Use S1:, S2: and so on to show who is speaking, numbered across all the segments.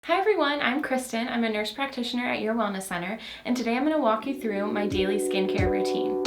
S1: Hi everyone, I'm Kristin. I'm a nurse practitioner at your wellness center, and today I'm going to walk you through my daily skincare routine.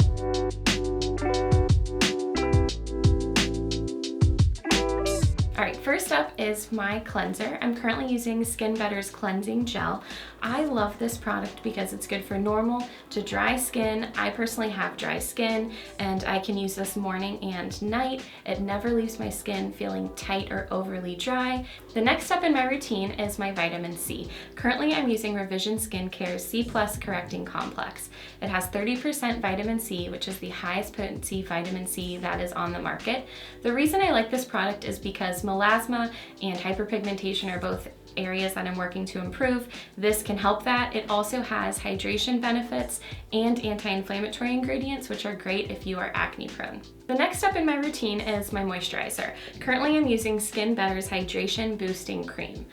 S1: Alright, first up is my cleanser. I'm currently using Skin Better's Cleansing Gel. I love this product because it's good for normal to dry skin. I personally have dry skin and I can use this morning and night. It never leaves my skin feeling tight or overly dry. The next step in my routine is my vitamin C. Currently I'm using Revision Skincare's C+ Correcting Complex. It has 30% vitamin C, which is the highest potency vitamin C that is on the market. The reason I like this product is because melasma and hyperpigmentation are both areas that I'm working to improve. This can help that. It also has hydration benefits and anti-inflammatory ingredients, which are great if you are acne prone. The next step in my routine is my moisturizer. Currently I'm using Skin Better's Hydration Boosting Cream.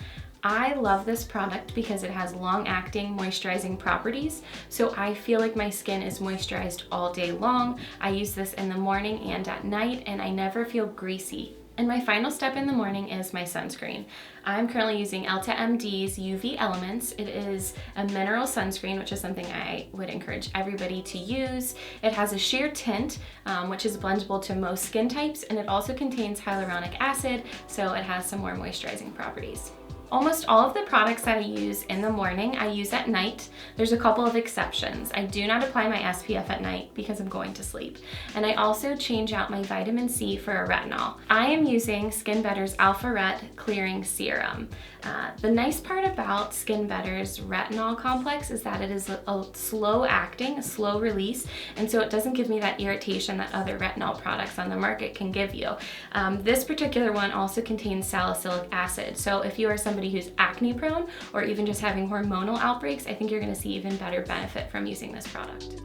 S1: I love this product because it has long-acting moisturizing properties, so I feel like my skin is moisturized all day long. I use this in the morning and at night, and I never feel greasy. And my final step in the morning is my sunscreen. I'm currently using EltaMD's UV Elements. It is a mineral sunscreen, which is something I would encourage everybody to use. It has a sheer tint, which is blendable to most skin types, and it also contains hyaluronic acid, so it has some more moisturizing properties. Almost all of the products that I use in the morning, I use at night. There's a couple of exceptions. I do not apply my SPF at night because I'm going to sleep. And I also change out my vitamin C for a retinol. I am using Skin Better's Alpha Ret Clearing Serum. The nice part about Skin Better's retinol complex is that it is a slow acting, a slow release, and so it doesn't give me that irritation that other retinol products on the market can give you. This particular one also contains salicylic acid, so if you are somebody who's acne prone or even just having hormonal outbreaks, I think you're going to see even better benefit from using this product.